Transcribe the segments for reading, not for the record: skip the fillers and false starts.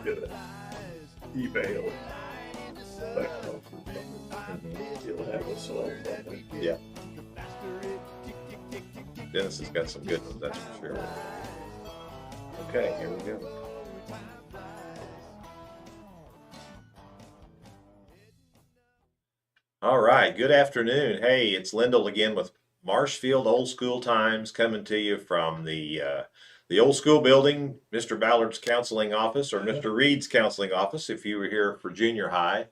get an email back off or something. He'll have a song from it. Yeah. Dennis has got some good ones, that's for sure. Okay, here we go. All right, good afternoon. Hey, it's Lyndall again with Marshfield Old School Times, coming to you from the old school building, Mr. Ballard's counseling office, or Mr. Reed's counseling office if you were here for junior high,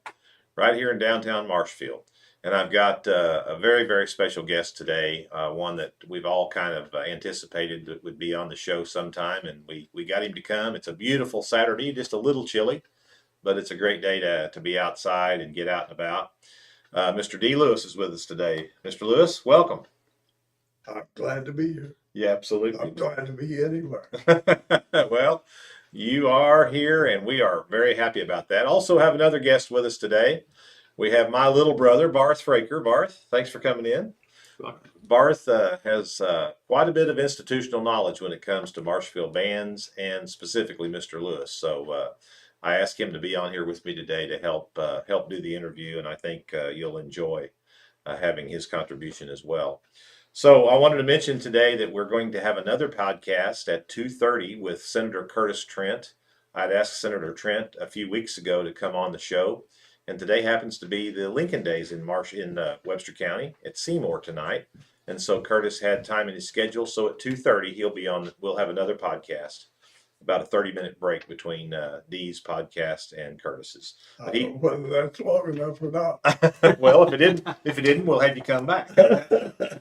right here in downtown Marshfield. And I've got a very, very special guest today, one that we've all kind of anticipated that would be on the show sometime, and we got him to come. It's a beautiful Saturday, just a little chilly, but it's a great day to be outside and get out and about. Mr. Dee Lewis is with us today. Mr. Lewis, welcome. I'm glad to be here. Yeah, absolutely. I'm glad to be anywhere. Well, you are here, and we are very happy about that. Also have another guest with us today. We have my little brother, Barth Fraker. Barth, thanks for coming in. Barth has quite a bit of institutional knowledge when it comes to Marshfield bands and specifically Mr. Lewis. So I asked him to be on here with me today to help do the interview, and I think you'll enjoy having his contribution as well. So I wanted to mention today that we're going to have another podcast at 2:30 with Senator Curtis Trent. I'd asked Senator Trent a few weeks ago to come on the show, and today happens to be the Lincoln Days in Webster County at Seymour tonight. And so Curtis had time in his schedule, so at 2:30 he'll be on. We'll have another podcast, about a 30-minute break between Dee's podcast and Curtis's. I don't know whether that's long enough or not. Well, if it didn't, we'll have you come back.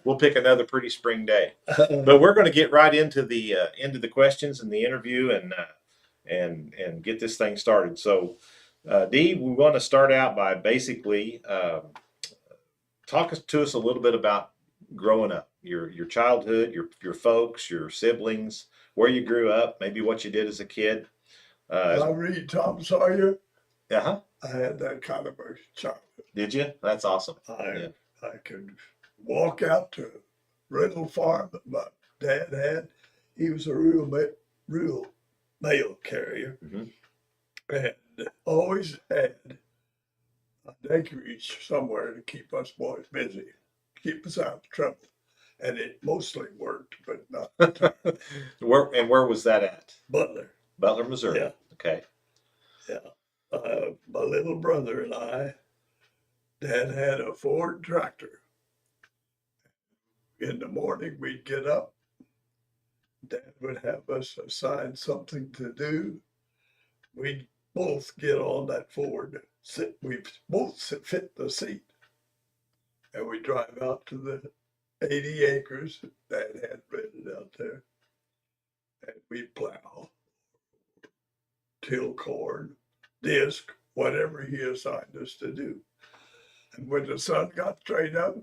We'll pick another pretty spring day. But we're going to get right into the questions and the interview and get this thing started. So, Dee, we want to start out by basically talk to us a little bit about growing up, your childhood, your folks, your siblings, where you grew up, maybe what you did as a kid. I read Tom Sawyer. Uh-huh. I had that kind of a childhood. Did you? That's awesome. I could walk out to Lyndall farm that my dad had. He was a real mail carrier, and always had a acreage somewhere to keep us boys busy, keep us out of trouble. And it mostly worked, but not the time. Where was that at? Butler, Missouri. Yeah. Okay. Yeah. My little brother and I, Dad had a Ford tractor. In the morning, we'd get up. Dad would have us assign something to do. We'd both get on that Ford. We both fit the seat. And we'd drive out to the 80 acres Dad had rented out there. And we'd plow, till corn, disc, whatever he assigned us to do. And when the sun got straight up,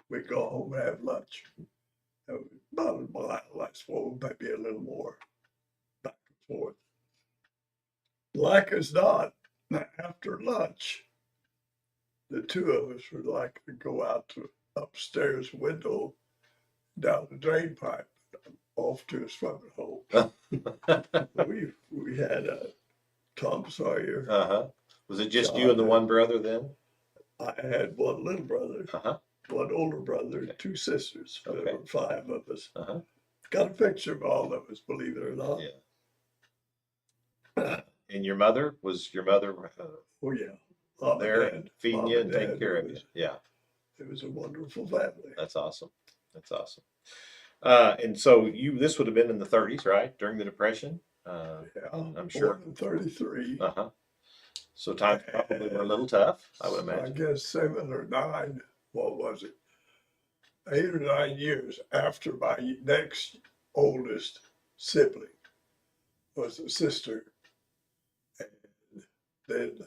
we'd go home and have lunch. It was about a mile, I suppose, maybe a little more, back and forth. Like as not, after lunch, the two of us would like to go out to upstairs window, down the drain pipe, off to a swimming hole. we had a Tom Sawyer. Uh-huh. Was it just you and the one brother then? I had one little brother, one older brother, and two sisters. Okay. There were five of us. Got a picture of all of us, believe it or not. Yeah. And your mother? Was your mother Oh yeah. there feeding you and taking care of you? Yeah. It was a wonderful family. That's awesome. That's awesome. And so this would have been in the 30s, right? During the Depression? Yeah, I'm sure. Born in 33. So times probably were a little tough, I would imagine. I guess 7 or 9, what was it? 8 or 9 years after my next oldest sibling was a sister. And then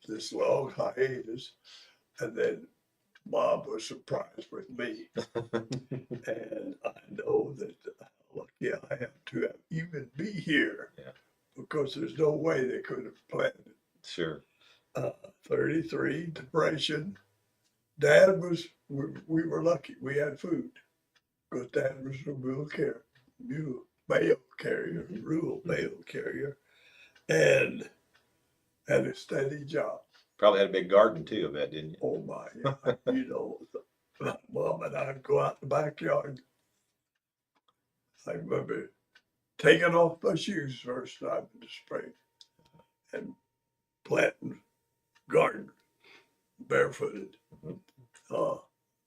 this long hiatus, and then Mom was surprised with me. And I know that how lucky I am to even be here. Yeah. Because there's no way they could have planned it. Sure. 33, Depression. Dad was, we were lucky. We had food. Because Dad was a rural mail carrier, rural mail carrier. and had a steady job. Probably had a big garden too, I bet, didn't you? Oh my, yeah. You know, Mom and I'd go out in the backyard. I remember taking off my shoes first time in the spring and planting garden barefooted. Mhm.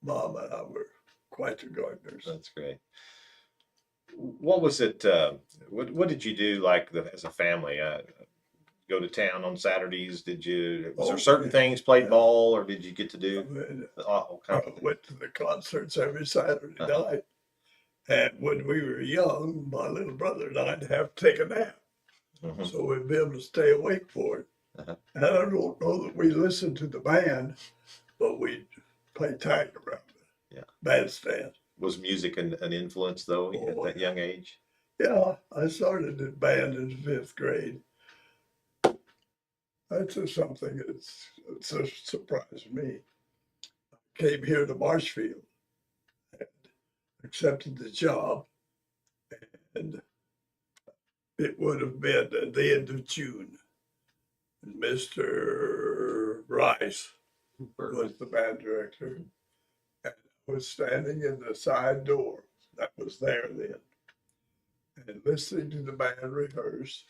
Mom and I were quite the gardeners. That's great. What was it? What did you do like as a family? Go to town on Saturdays? Was there certain things, played yeah. ball, or did you get to do all I kinds of things? went to the concerts every Saturday night. And when we were young, my little brother and I'd have to take a nap. Mhm. So we'd be able to stay awake for it. Uh-huh. And I don't know that we listened to the band, but we'd play tag around the bandstand. Was music an influence though at Oh, that young age? Yeah, I started in band in 5th grade. That's just something that's surprised me. Came here to Marshfield and accepted the job, and it would have been at the end of June. Mr. Rice was the band director, and I was standing in the side door that was there then, and listening to the band rehearse.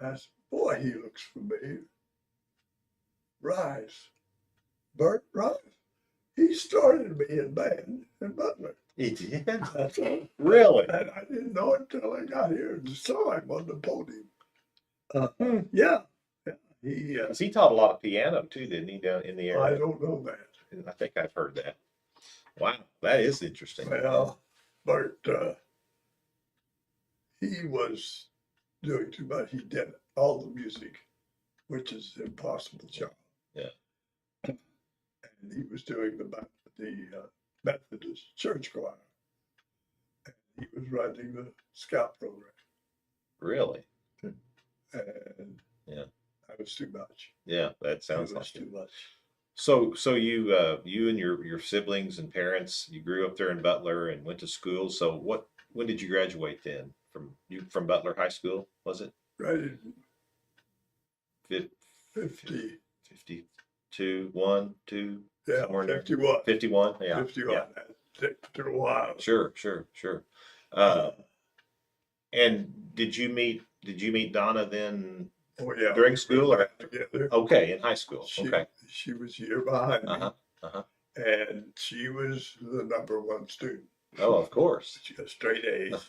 And I said, "Boy, he looks familiar. Rice, Bert Rice. He started me in band in Butler." He did? That's all. Really? And I didn't know it until I got here and saw him on the podium. Yeah. He, 'Cause he taught a lot of piano too, didn't he, down in the I area? don't know that. I think I've heard that. Wow, that is interesting. Well, Bert, he was doing too much. He did all the music, which is an impossible job. Yeah. And he was doing the Methodist church choir. And he was running the scout program. Really? And Yeah. that was too much. Yeah, that sounds It was like it. too much. So you and your siblings and parents, you grew up there in Butler and went to school. So when did you graduate then from Butler High School, was it? Right in Fif- 50, 52, 1, 2, yeah, somewhere in there? 51. 51? Yeah. 51. Yeah. That took a while. Sure. And did you meet Donna then Oh yeah. during we school went or back together. okay, in high school? Okay. She was a year behind me, Uh-huh. Uh-huh. and she was the #1 student. Oh, of course. She got straight A's.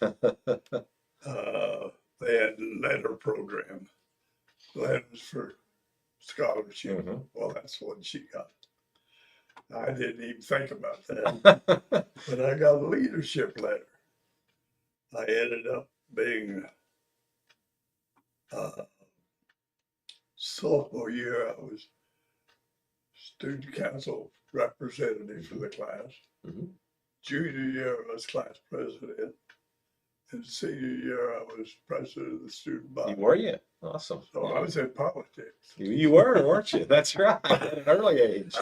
They had letter program, letters for scholarship. Mhm. Well, that's what she got. I didn't even think about that, but I got a leadership letter. I ended up being sophomore year. I was student council representative for the class. Mhm. Junior year, I was class president. And senior year, I was president of the student body. Were you? Awesome. So I was in politics. You were, weren't you? That's right. At an early age.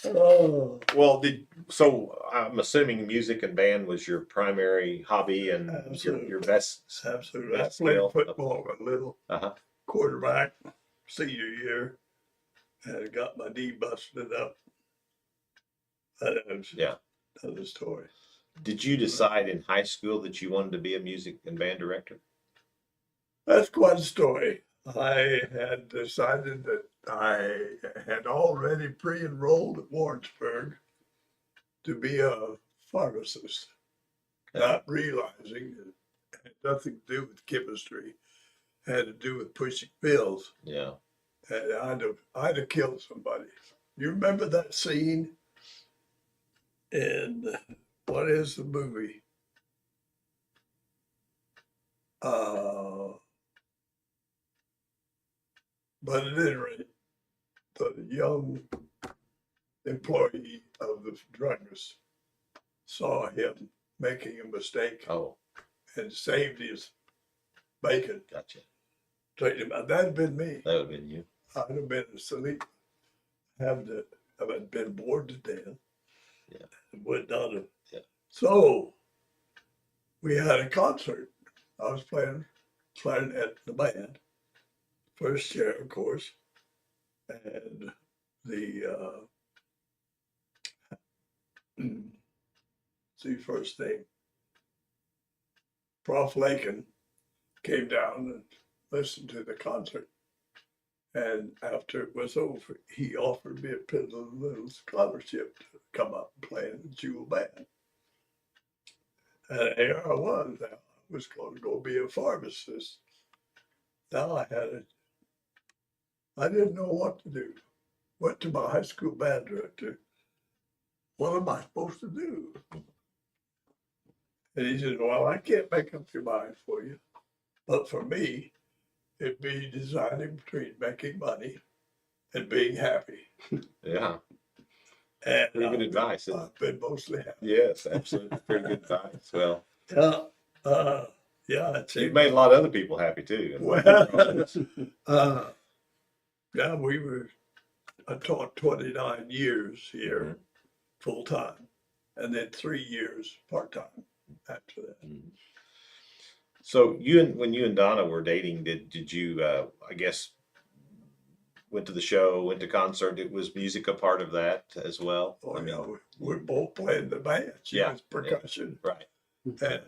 Oh, Well, so I'm assuming music and band was your primary hobby and Absolutely. your best. absolutely. I Best played skill. football a little, Uh-huh. quarterback, senior year, and got my knee busted up. That was Yeah. another story. Did you decide in high school that you wanted to be a music and band director? That's quite a story. I had decided that I had already pre-enrolled at Warrensburg to be a pharmacist, not realizing it had nothing to do with chemistry, it had to do with pushing pills, Yeah. and I'd have killed somebody. You remember that scene in what is the movie? But at any rate, the young employee of the druggist saw him making a mistake Oh, and saved his bacon. gotcha. Told him, that'd been me. That would have been you. I'd have been asleep, I'd been bored to death. Yeah. And would not have. Yeah. So we had a concert. I was playing clarinet in the band, first chair, of course, and the see first name, Prof. Lakin came down and listened to the concert. And after it was over, he offered me a little scholarship to come up and play in the Jewel Band. And here I was. Now, I was going to go be a pharmacist. Now I didn't know what to do. Went to my high school band director. What am I supposed to do? And he said, well, I can't make up your mind for you. But for me, it'd be deciding between making money and being happy. Yeah. And Pretty good advice. I've been mostly happy. Yes, absolutely. Pretty good advice. Well, yeah, you've made a lot of other people happy too. Well, yeah, I taught 29 years here full time, and then 3 years part time after that. So when you and Donna were dating, did you I guess went to the show, went to concert? It was music a part of that as well? Oh, yeah, we both played in the band. She was percussion, right, and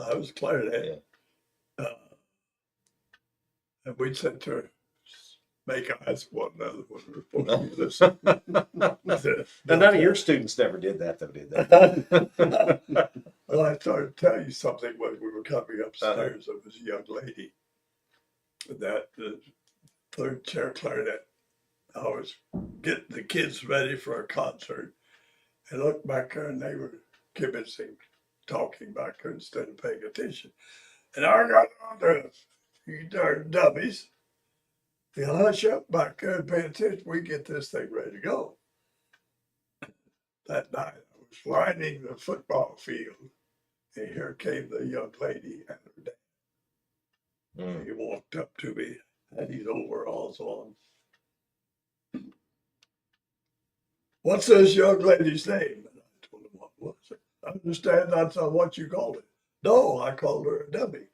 I was clarinet. And we'd sit there, make eyes at one another when we were supposed to be listening. And none of your students never did that, though, did they? Well, I started to tell you something when we were coming upstairs. There was a young lady that the third chair clarinet. I was getting the kids ready for a concert, and looked back there, and they were kibitzing, talking back there instead of paying attention. And I got on there, you darn dummies. You hush up back there and pay attention. We get this thing ready to go. That night, I was lining the football field, and here came the young lady and her dad. He walked up to me, had his overalls on. What's this young lady's name? And I told him what was it. I understand that's not what you called it. No, I called her a dummy.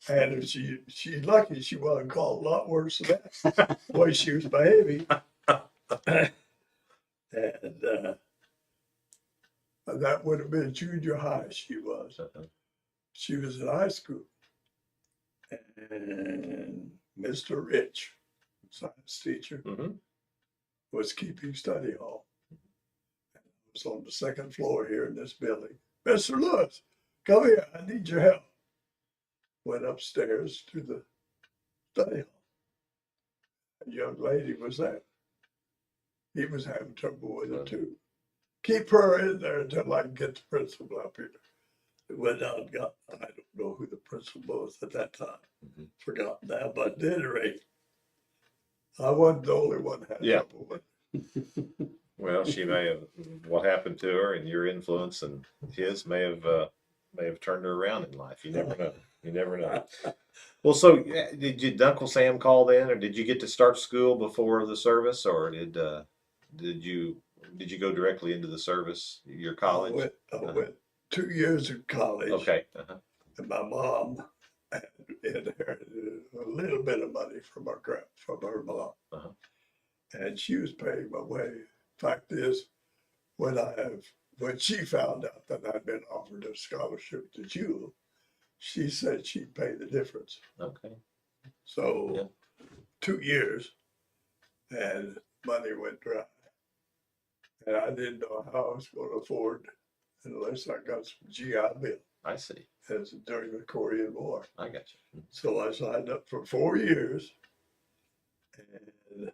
And she's lucky she wasn't called a lot worse than that, the way she was behaving. And that would have been junior high, she was. She was in high school. And Mr. Rich, science teacher, was keeping study hall. I was on the second floor here in this building. Mr. Lewis, come here, I need your help. Went upstairs to the study hall. A young lady was there. He was having trouble with it too. Keep her in there until I can get the principal up here. It went out and got, I don't know who the principal was at that time. Forgotten that, but at any rate, I wasn't the only one had trouble with it. Well, she may have, what happened to her and your influence and his may have turned her around in life. You never know. You never know. Well, so did Uncle Sam call then, or did you get to start school before the service, or did you go directly into the service, your college? I went 2 years of college. Okay. And my mom had inherited a little bit of money from her mom. And she was paying my way. Fact is, when she found out that I'd been offered a scholarship to Jewel, she said she'd pay the difference. Okay. So 2 years, and money went dry. And I didn't know how I was going to afford unless I got some GI Bill. I see. As during the Korean War. I got you. So I signed up for 4 years. And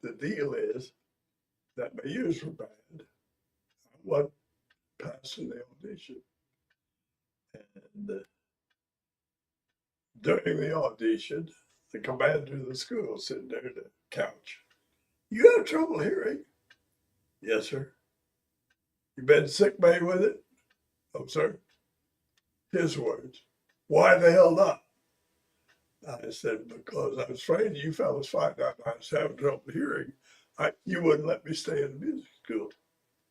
the deal is that my years were bad. I wasn't passing the audition. And during the audition, the commander of the school sitting there at the couch. You have trouble hearing? Yes, sir. You been sick bay with it? No, sir. His words. Why the hell not? I said, because I was afraid you fellas find out I was having trouble hearing. You wouldn't let me stay in the music school.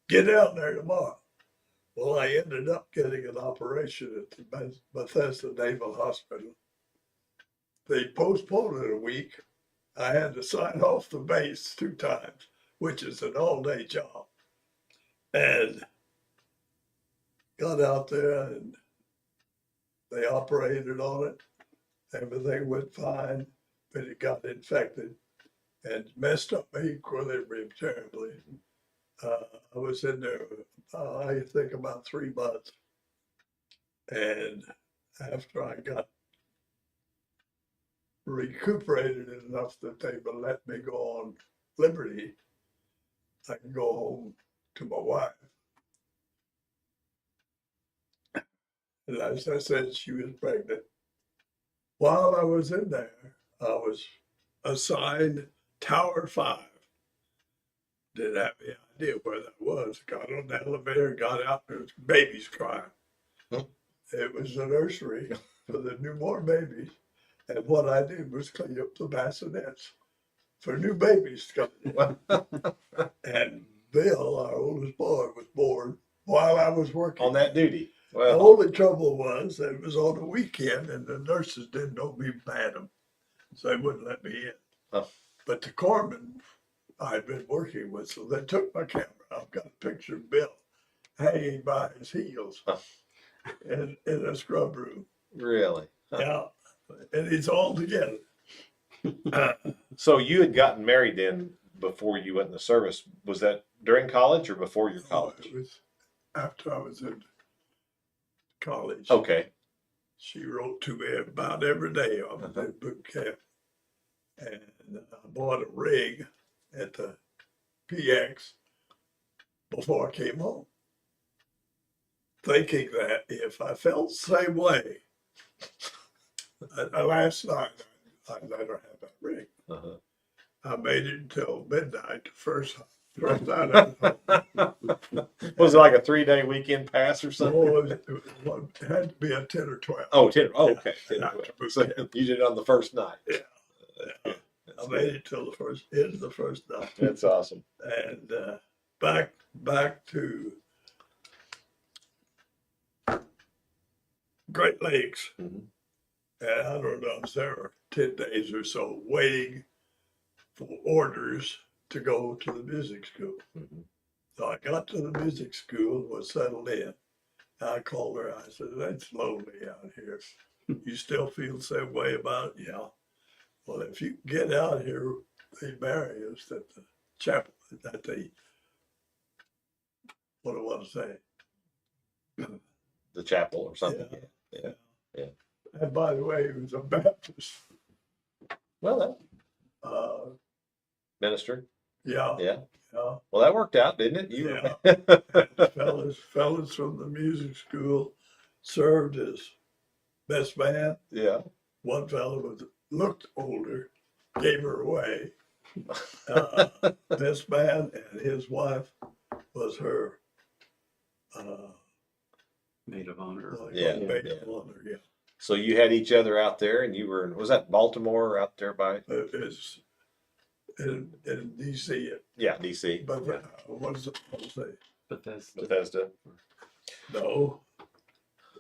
Get down there tomorrow. Well, I ended up getting an operation at the Bethesda Naval Hospital they postponed it a week. I had to sign off the base 2 times, which is an all-day job. And got out there and they operated on it. Everything went fine, but it got infected and messed up my equilibrium terribly. I was in there, I think about 3 months. And after I got recuperated enough that they would let me go on liberty, I can go home to my wife. And as I said, she was pregnant. While I was in there, I was assigned Tower 5. Didn't have any idea where that was. Got on the elevator, got out, there was babies crying. Huh? It was a nursery for the newborn babies. And what I did was clean up the bassinets for new babies coming in. And Bill, our oldest boy, was born while I was working. On that duty. The Well, only trouble was that it was on a weekend and the nurses didn't know me had them, so they wouldn't let me in. Oh. But the corpsman I'd been working with, so they took my camera. I've got a picture of Bill hanging by his heels Oh. in a scrub room. really? Yeah, and it's all together. So you had gotten married then before you went in the service. Was that during college or before your college? It was after I was in college. Okay. She wrote to me about every day on the boot camp. And I bought a rig at the PX before I came home, thinking that if I felt the same way, last night I'd let her have that rig. Uh-huh. I made it until midnight the first night I was home. Was it like a 3-day weekend pass or something? Oh, it had to be a 10 or 12. Oh, 10. Oh, okay. Yeah, 10. So you did it on the first night. Yeah. I made it till into the first night. That's awesome. And back to Great Lakes. Mhm. And I don't know, I was there 10 days or so waiting for orders to go to the music school. Mhm. So I got to the music school, was settled in. I called her, I said, "It's lonely out here. You still feel the same way about it?" "Yeah." "Well, if you get out here, they marry us at the chapel, at the, what do I want to say? The chapel or something. Yeah. Yeah. And by the way, he was a Baptist. Well, that Uh, minister. yeah, Yeah. yeah. Well, that worked out, didn't it? You Fellas from the music school served as best man. Yeah. One fellow looked older, gave her away. Best man, and his wife was her Maid of honor. Yeah, maid yeah. of honor. Yeah, So you had each other out there, and you were, was that Baltimore out there by? it's in D.C. Yeah, DC. But what does it say? Bethesda. No,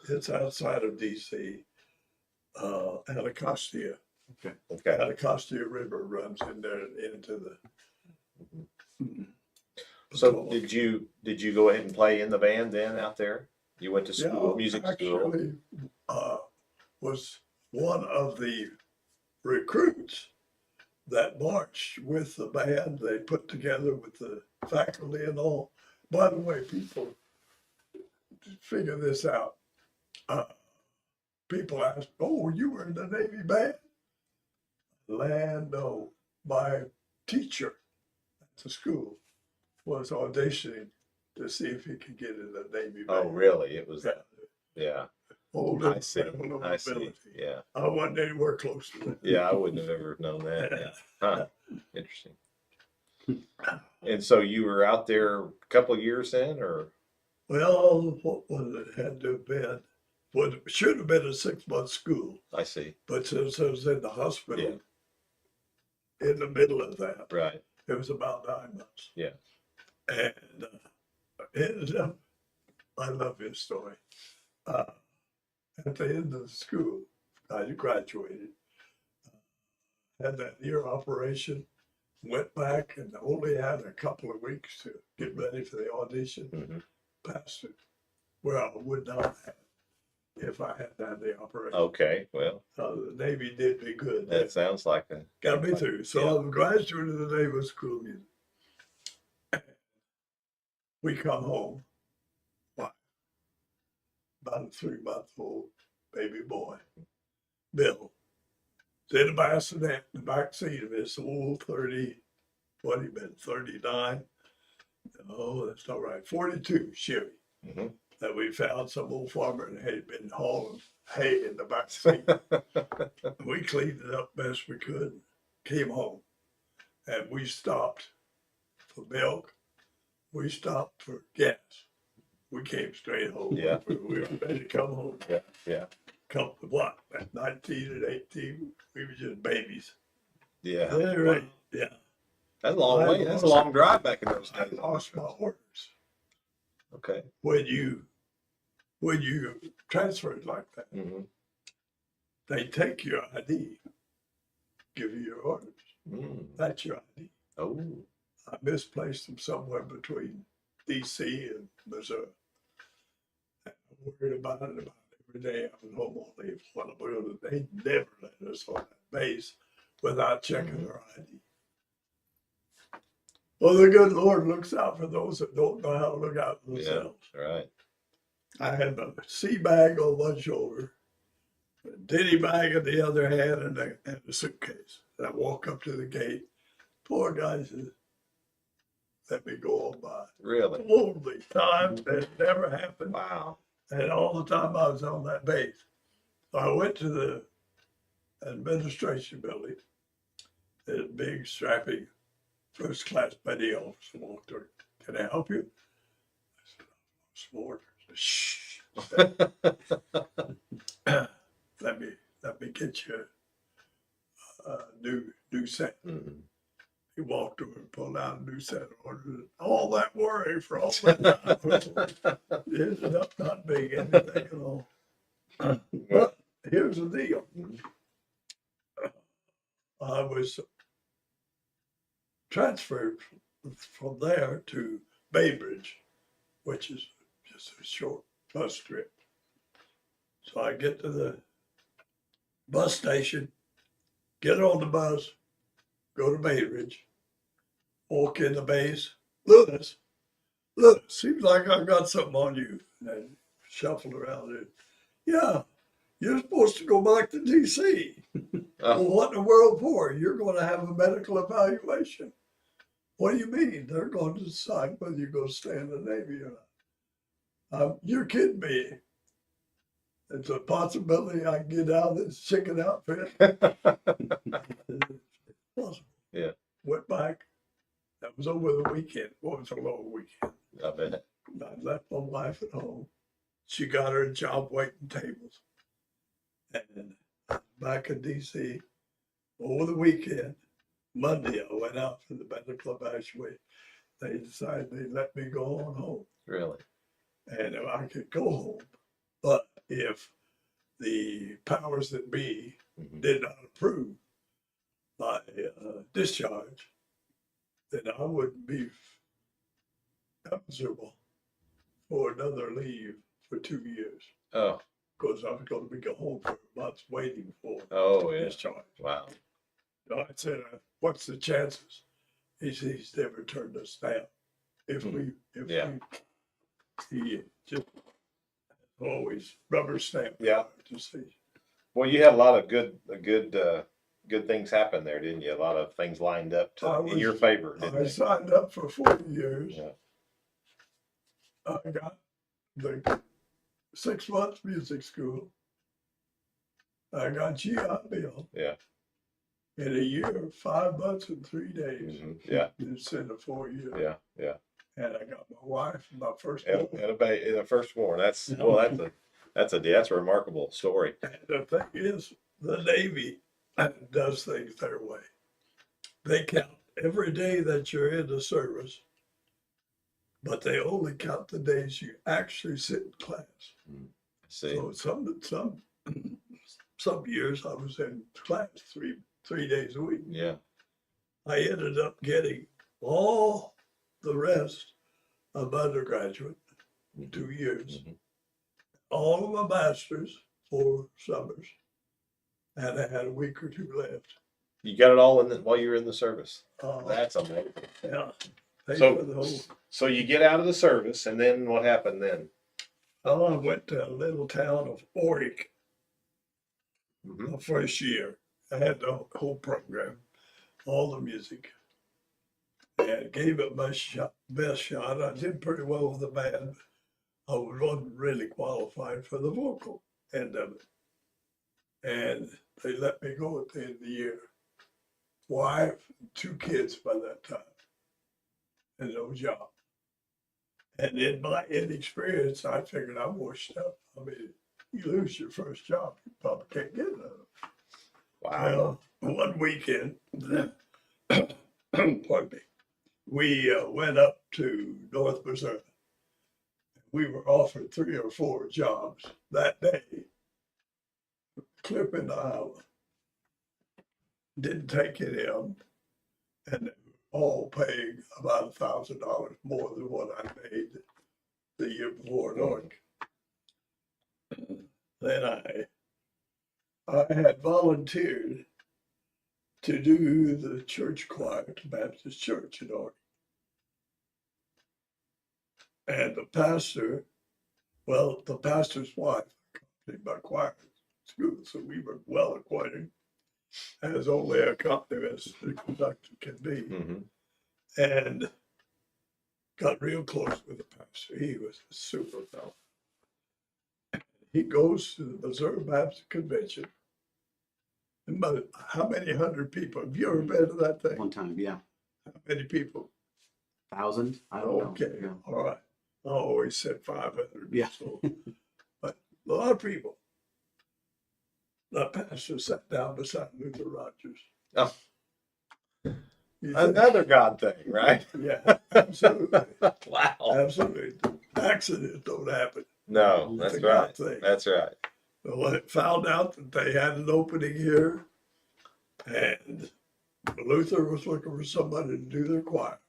it's outside of D.C. Anacostia. Okay. Anacostia River runs in there into the. So did you go ahead and play in the band then out there? You went to school, Yeah, music school. actually, was one of the recruits that marched with the band they put together with the faculty and all. By the way, people figure this out. People ask, "Oh, you were in the Navy band?" No, my teacher at the school was auditioning to see if he could get in the Navy band. Oh, really? It was that. Yeah. Older I see. level of I see. ability. Yeah. I wasn't anywhere close to it. Yeah, I wouldn't have ever known that. Yeah. Huh. Interesting. And so you were out there a couple of years then, or? Well, what was it? Had to have been, well, it should have been a 6-month school, I see. but since I was in the hospital in the middle of that, Right. it was about 9 months. Yeah. And I love his story. At the end of the school, I graduated. had that ear operation, went back and only had a couple of weeks to get ready for the audition. Passed it, where I would not have if I had had the operation. Okay, well, The Navy did me good. that sounds like a Got me through. So Yeah. I'm a graduate of the Naval School of Music. We come home. Wow. About a 3-month-old baby boy, Bill. In the bassinet, in the back seat of his old 30, what he been, 39? Oh, that's not right. 42 Chevy that we found some old farmer and had been hauling hay in the back seat. We cleaned it up best we could, came home, and we stopped for milk. We stopped for gas. We came straight home. Yeah. We were ready to come home. Yeah. Come to what? At 19 and 18, we were just babies. Yeah. Right. Yeah. That's a long way. That's a long drive back in those I days. lost my orders. Okay. When you transfer it like that, they take your ID, give you your orders. That's your ID. Oh. I misplaced them somewhere between DC and Missouri. I worried about it every day. I was home on leave. They never let us on that base without checking our ID. Well, the good Lord looks out for those that don't know how to look out for themselves. Yeah, right. I had a sea bag on one shoulder, a ditty bag in the other hand, and a suitcase. And I walk up to the gate. Poor guy says, let me go on by. Really? Only time that never happened. Wow. And all the time I was on that base. So I went to the administration building. This big, strapping, first-class petty officer walked through. Can I help you? I said, I'm smart. Shh. Let me get you a new set. He walked over and pulled out a new set of orders. All that worry for all that time. It ended up not being anything at all. But here's the deal. I was transferred from there to Baybridge, which is just a short bus trip. So I get to the bus station, get on the bus, go to Baybridge, walk in the base. Lewis, seems like I've got something on you. And shuffle around it. Yeah, you're supposed to go back to DC. Well, what in the world for? You're going to have a medical evaluation. What do you mean? They're going to decide whether you're going to stay in the Navy or not. You're kidding me. It's a possibility I can get out of this chicken outfit. Yeah. Went back. That was over the weekend. Well, it was a long weekend. I bet. I left my wife at home. She got her a job waiting tables. And back in DC over the weekend, Monday, I went out for the medical evaluation. They decided they let me go on home. Really? And I could go home. But if the powers that be did not approve my discharge, then I would be eligible for another leave for 2 years. Oh. Because I was going to be home for months waiting for discharge. Wow. I said, what's the chances? He said, he's never turned us down. He just always rubber stamp. Yeah. To see. Well, you had a lot of good things happen there, didn't you? A lot of things lined up in your favor, didn't I they? signed up for 40 years. Yeah. I got the 6 months music school. I got GI Bill. Yeah. In a year, 5 months and 3 days. Yeah. Instead of 4 years. Yeah. Yeah. And I got my wife, my first And a firstborn. That's a remarkable story. And the thing is, the Navy does things their way. They count every day that you're in the service, but they only count the days you actually sit in class. See. So some years I was in class 3 days a week. Yeah. I ended up getting all the rest of undergraduate, 2 years, Mhm. all of my masters, 4 summers, and I had a week or 2 left. You got it all in while you were in the service. Uh, That's amazing. yeah, paid So- for the whole. So you get out of the service, and then what happened then? I went to a little town of Oric Mhm. the first year. I had the whole program, all the music, and gave it my best shot. I did pretty well with the band. I wasn't really qualified for the vocal end of it. And they let me go at the end of the year. Wife, 2 kids by that time, and no job. And in my inexperience, I figured I'm washed up. I mean, you lose your first job, you probably can't get another. Wow. Well, one weekend, pardon me, we went up to North Missouri. We were offered 3 or 4 jobs that day. Clipping Iowa. Didn't take any of them, and they were all paying about $1,000 more than what I made the year before at Oregon. Then I had volunteered to do the church choir at the Baptist Church in Oregon. And the pastor, well, the pastor's wife accompanied my choir to school, so we were well acquainted, as only a accompanist the conductor can be. Mhm. And got real close with the pastor. He was a super fellow. He goes to the Missouri Baptist Convention. And about how many hundred people? Have you ever been to that thing? One time, yeah. How many people? 1,000? I don't know. Okay, Yeah. all right. I always said 500. Yeah. So, but a lot of people. The pastor sat down beside Luther Rogers. Oh. You think- Another God thing, right? Yeah, absolutely. Wow. Absolutely. Accidents don't happen. No, It's that's a God right. thing. That's right. Well, I found out that they had an opening here, and Luther was looking for somebody to do their choir.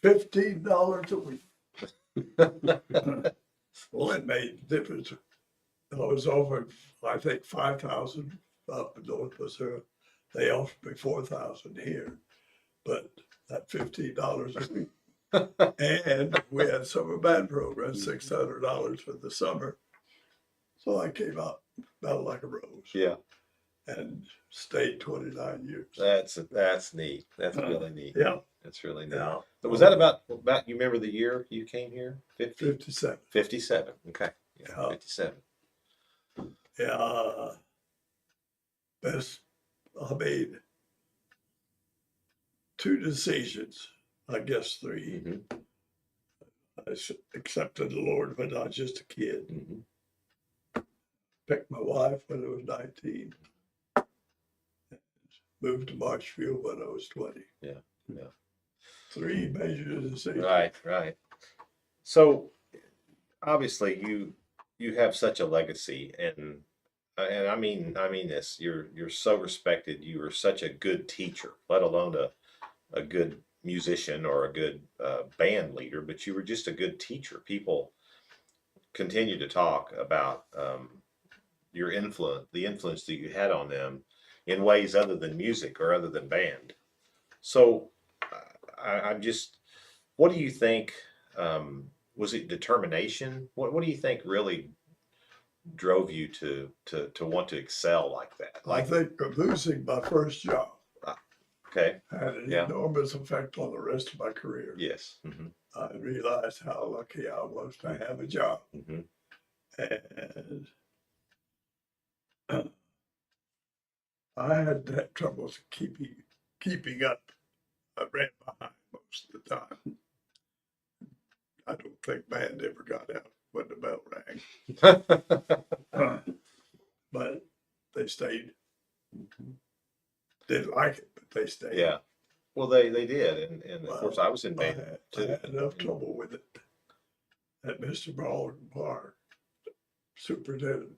$15 a week. Well, it made a difference. I was offered, I think, 5,000 up in North Missouri. They offered me 4,000 here, but that $15 a week. And we had summer band program, $600 for the summer. So I came out like a rose. Yeah, And stayed 29 years. that's neat. That's really neat. Yeah, That's really neat. yeah. Was that about you remember the year you came here? 50? 57. 57. Okay. Yeah, Yeah. 57. Yeah. I made 2 decisions, I guess 3. Mhm. I accepted the Lord when I was just a kid. Mhm. Picked my wife when I was 19. Moved to Marshfield when I was 20. Yeah, yeah. 3 major decisions. Right. So obviously you have such a legacy, and I mean this. You're so respected. You are such a good teacher, let alone a good musician or a good band leader, but you were just a good teacher. People continue to talk about your influence, the influence that you had on them in ways other than music or other than band. So I'm just, what do you think? Was it determination? What do you think really drove you to want to excel like that? I think losing my first job Okay. had an Yeah. enormous effect on the rest of my career. Yes. Mm-hmm. I realized how lucky I was to have a job. Mm-hmm. And I had that trouble keeping up. I ran behind most of the time. I don't think band ever got out when the bell rang. But they stayed. Didn't like it, but they stayed. Yeah. Well, they did, and of course I was in I band had, too. I had enough trouble with it that Mr. Park, superintendent,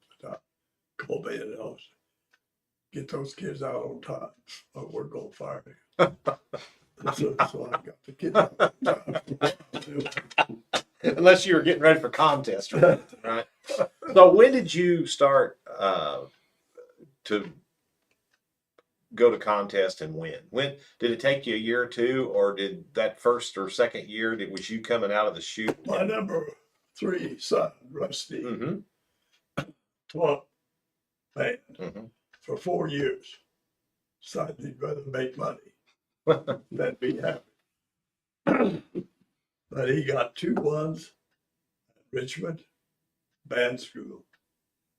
called me in the office. get those kids out on time, or we're gonna fire you. So I got the kids out on time. Unless you were getting ready for contest, right? So when did you start to go to contest and win? When did it take you a year or two, or did that first or second year was you coming out of the chute? My number 3 son, Rusty, Mm-hmm. taught band Mm-hmm. for 4 years. Decided he'd rather make money than be happy. But he got 2 1s at Richmond Band School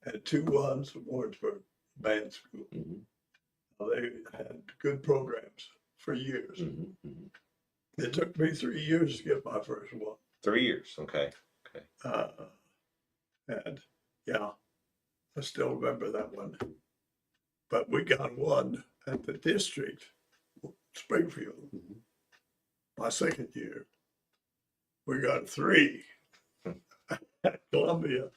and 2 1s at Warrensburg Band School. Mm-hmm. They had good programs for years. Mm-hmm. It took me 3 years to get my first one. 3 years. Okay. And yeah, I still remember that one. But we got one at the district, Springfield, my second year. We got 3 at Columbia.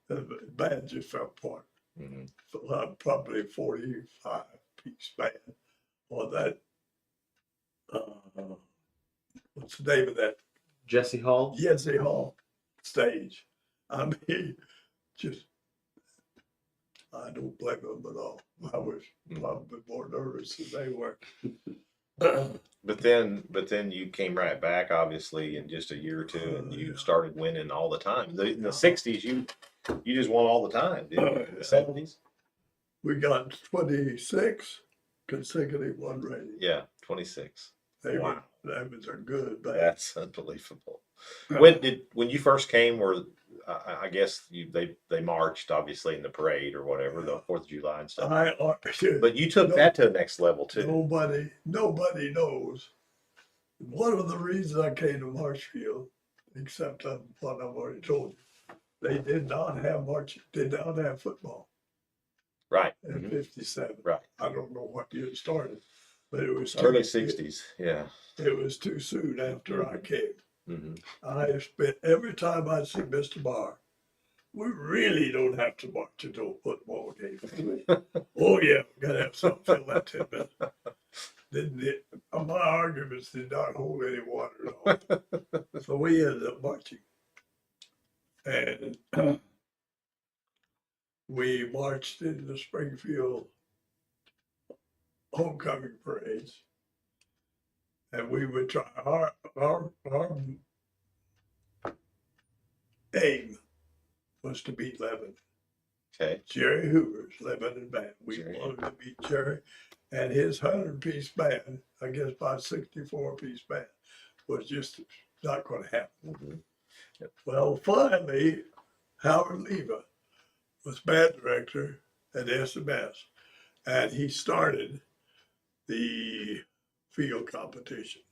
The band just fell apart. Mm-hmm. So probably 45-piece band on that. What's the name of that? Jesse Hall. Jesse Hall stage. I mean, just, I don't blame them at all. I was probably more nervous than they were. But then you came right back, obviously, in just a year or two, and you started winning all the time. In the '60s, you just won all the time, didn't you? In the '70s, We got 26 consecutive 1 rating. yeah, 26. Wow. That was a good band. That's unbelievable. When you first came, were I guess they marched obviously in the parade or whatever, the 4th of July and stuff. But you took that to the next level too. Nobody knows. One of the reasons I came to Marshfield, except what I've already told you, they did not have football Right. in '57. Right. I don't know what year it started, but it was Early '60s. Yeah. It was too soon after I came. Mm-hmm. I spent every time I see Mr. Barr, we really don't have to march into a football game. Oh yeah, we gotta have something to fill that 10 minutes. Didn't it? My arguments did not hold any water at all. So we ended up marching. And we marched in the Springfield homecoming parades. And we would try our aim was to beat Lebanon. Okay. Jerry Hoover's Lebanon band. We Jerry. wanted to beat Jerry and his 100-piece band, I guess by 64-piece band, was just not going to happen. Mm-hmm. Yep. Well, finally, Howard Leva was band director at SMS, and he started the field competition.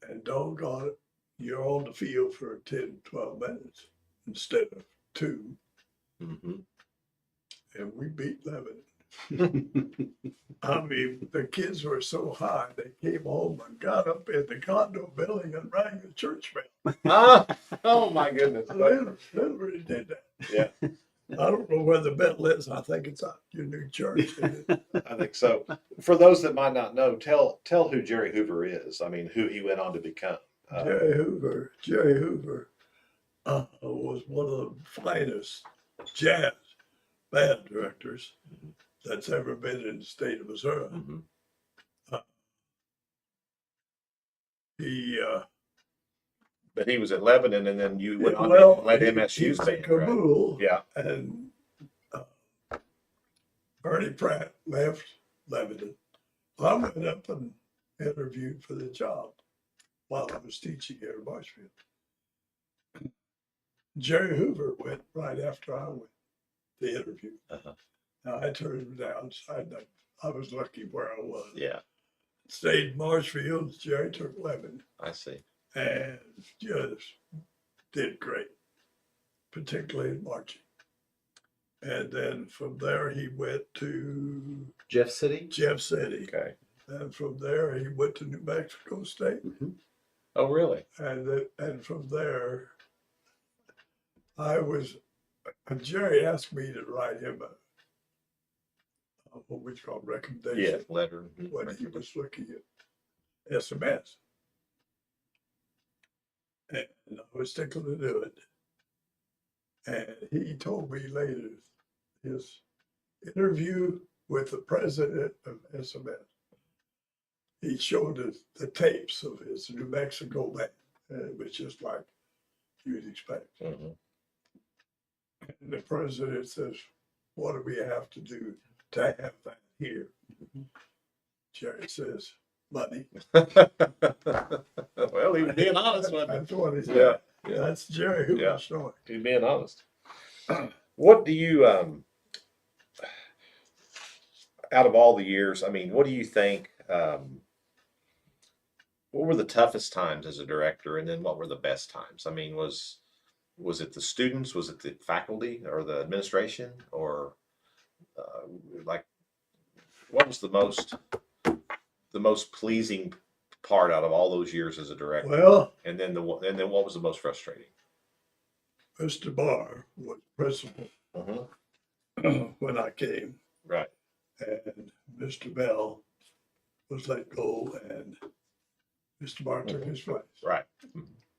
And doggone it, you're on the field for 10, 12 minutes instead of 2. Mm-hmm. And we beat Lebanon. I mean, the kids were so high, they came home and got up in the condo building and rang the church bell. Oh my goodness. Literally did that. Yeah. I don't know where the bell is. I think it's at your new church. I think so. For those that might not know, tell who Jerry Hoover is. I mean, who he went on to become. Jerry Hoover was one of the finest jazz band directors that's ever been in the state of Missouri. Mm-hmm. But he was at Lebanon, and then you went on to let MSU's band, Kabul, right? Yeah. And Bernie Pratt left Lebanon. I went up and interviewed for the job while I was teaching here in Marshfield. Jerry Hoover went right after I went to interview. Uh-huh. Now I turned him down. So I was lucky where I was. Yeah. Stayed in Marshfield. Jerry took Lebanon. I see. And just did great, particularly in marching. And then from there he went to Jeff City. Okay. And from there he went to New Mexico State. Mm-hmm. Oh, really? And from there Jerry asked me to write him what we call Yeah, recommendation, letter. when he was looking at SMS. And I was tickled to do it. And he told me later his interview with the president of SMS. He showed us the tapes of his New Mexico band, and it was just like you'd expect. Mhm. And the president says, "What do we have to do to have that here?" Jerry says, "Money." Well, he was being honest, wasn't That's what he he? said. Yeah, yeah. That's Jerry Hoover's Yeah. story. He's being honest. What do you, out of all the years, I mean, what do you think, what were the toughest times as a director, and then what were the best times? I mean, was it the students, was it the faculty, or the administration, or like, what was the most pleasing part out of all those years as a director? Well, And then what was the most frustrating? Mr. Barr was principal when I came, Right. and Mr. Bell was let go, and Mr. Barr took his place. Right.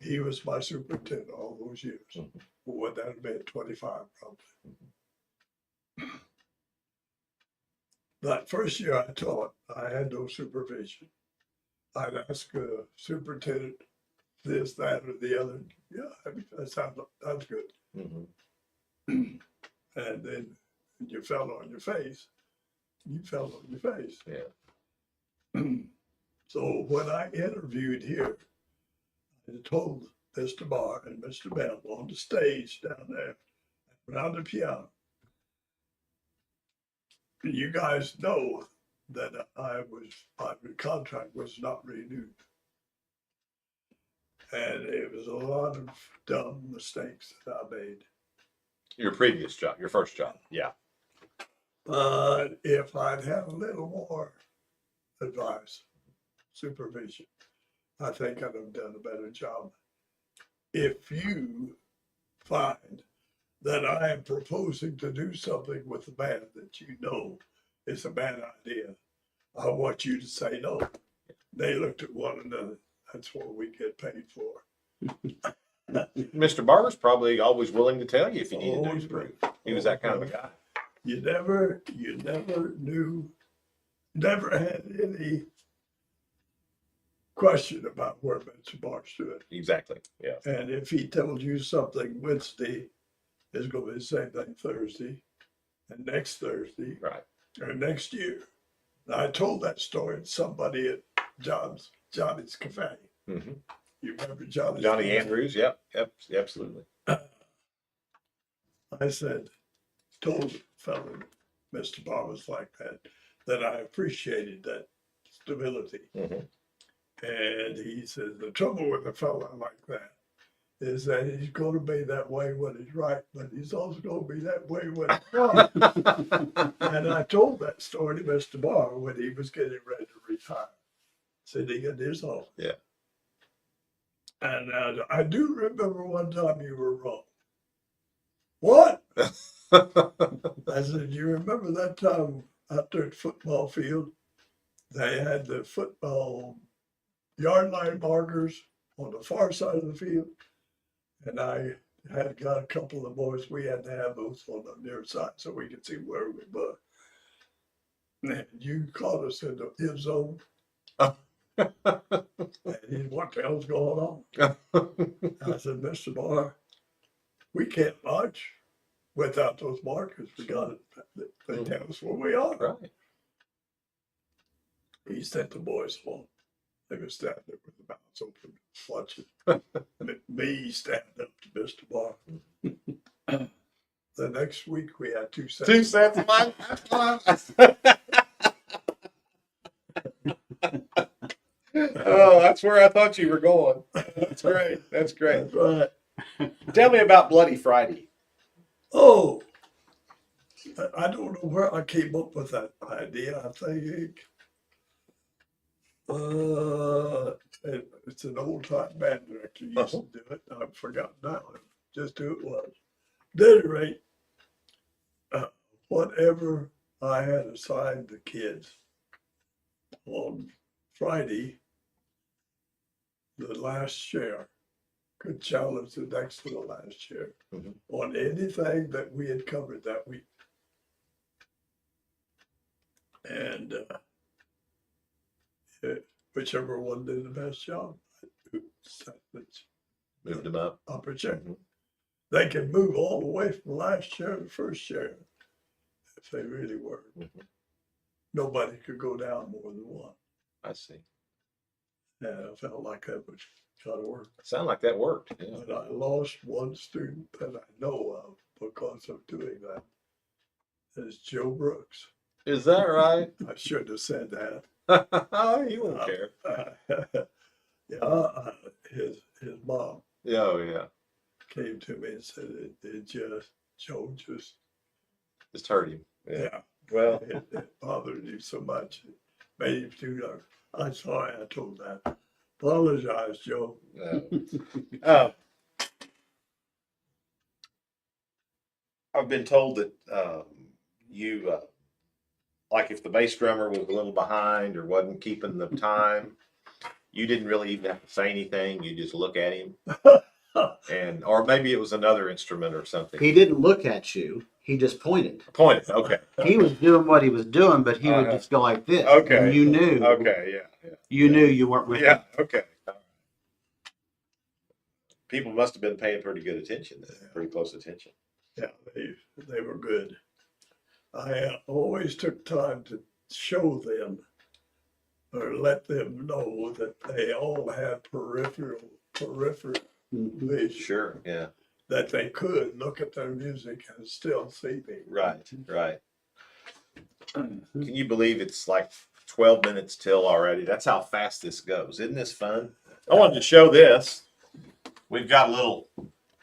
He was my superintendent all those years. Mhm. What that have been, 25 probably. That first year I taught, I had no supervision. I'd ask a superintendent this, that, or the other. Yeah, I mean, that's good. Mhm. And then you fell on your face. You fell on your face. Yeah. So when I interviewed here, I told Mr. Barr and Mr. Bell on the stage down there around the piano, you guys know that my contract was not renewed. And it was a lot of dumb mistakes that I made. Your previous job, your first job. Yeah. But if I'd had a little more advice, supervision, I think I'd have done a better job. If you find that I am proposing to do something with the band that you know is a bad idea, I want you to say no. They looked at one another. That's what we get paid for. Mr. Barber's probably always willing to tell you if you needed to Always improve. He was that kind of a guy. You never knew, never had any question about where Mr. Barr stood. Exactly. Yeah. And if he told you something Wednesday, it's going to be the same thing Thursday, and next Thursday, Right. or next year. And I told that story to somebody at Johnny's Cafe. Mm-hmm. You remember Johnny Andrews? Yep. Yep. Absolutely. I said, told the fellow, Mr. Barr was like that I appreciated that stability. Mm-hmm. And he says, the trouble with a fellow like that is that he's going to be that way when he's right, but he's also going to be that way when he's wrong. And I told that story to Mr. Barr when he was getting ready to retire, sitting in his office. Yeah. And I do remember one time you were wrong. What? I said, you remember that time out there at football field? They had the football yard line markers on the far side of the field. And I had got a couple of boys, we had to have those on the near side so we could see where we were. And you caught us in the end zone. And what the hell's going on? I said, Mr. Barr, we can't march without those markers. We got it. They tell us where we are. Right. He sent the boys home. They were standing there with the mouths open, watching me stand up to Mr. Barr. The next week we had 2 sets. 2 sets of mine. Oh, that's where I thought you were going. That's great. That's great. That's right. Tell me about Bloody Friday. Oh, I don't know where I came up with that idea. I think it's an old time band director used to do it. I've forgotten now just who it was. At any rate, whatever I had assigned the kids on Friday, the last share could challenge the next to the last share on anything that we had covered that week. And whichever one did the best job, Moved them up. upper check. They can move all the way from last share to first share if they really were. Nobody could go down more than one. I see. And I felt like that was kind of work. Sound like that worked. Yeah. But I lost one student that I know of because of doing that. It's Joe Brooks. Is that right? I shouldn't have said that. You won't care. His mom Oh, yeah. came to me and said Joe just, Just hurt him. yeah, Well, it bothered you so much. It made him too dark. I'm sorry I told that. Apologize, Joe. I've been told that you, like if the bass drummer was a little behind or wasn't keeping the time, you didn't really even have to say anything. You just look at him, and or maybe it was another instrument or something. He didn't look at you. He just pointed. Pointed. Okay. He was doing what he was doing, but he would just go like this. Okay. And you knew. Okay. Yeah. You knew you weren't with Yeah. him. Okay. People must have been paying pretty good attention. Then, pretty close attention. Yeah, they were good. I always took time to show them or let them know that they all had peripheral vision. Sure. Yeah. That they could look at their music and still see me. Right. Can you believe it's like 12 minutes till already? That's how fast this goes. Isn't this fun? I wanted to show this. We've got a little,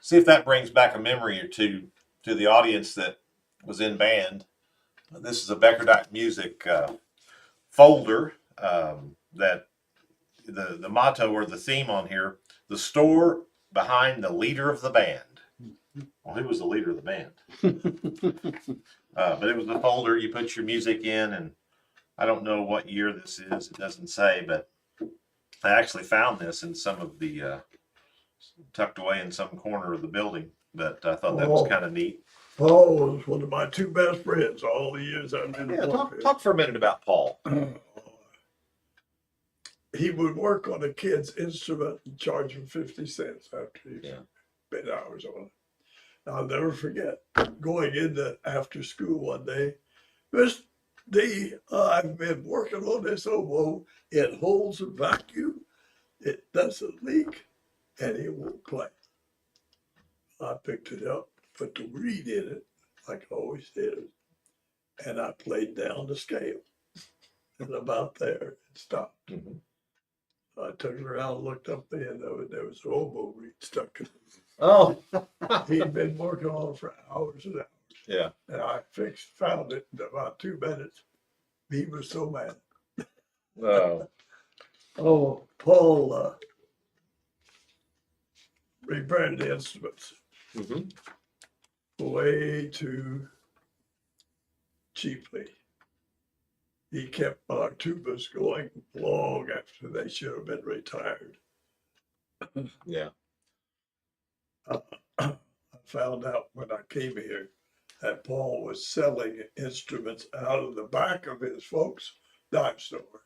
see if that brings back a memory or two to the audience that was in band. This is a Beckerdite Music folder that the motto or the theme on here, the store behind the leader of the band. Well, who was the leader of the band? But it was a folder you put your music in, and I don't know what year this is. It doesn't say, but I actually found this in some of the tucked away in some corner of the building. But I thought that was kind of neat. Paul was one of my two best friends all the years I've been in Talk for a minute about Paul. He would work on a kid's instrument and charge him 50 cents after he spent hours on it. I'll never forget going into after school one day. Miss Dee, I've been working on this oboe. It holds a vacuum. It doesn't leak, and it won't play. I picked it up, put the reed in it, like I always did, and I played down the scale. And about there, it stopped. I turned around, looked up there, and there was an oboe reed stuck in it. Oh, He'd been working on it for hours and hours. yeah. And I found it in about 2 minutes. He was so mad. Paul repaired the instruments way too cheaply. He kept our tubas going long after they should have been retired. Yeah. I found out when I came here that Paul was selling instruments out of the back of his folks' dime store,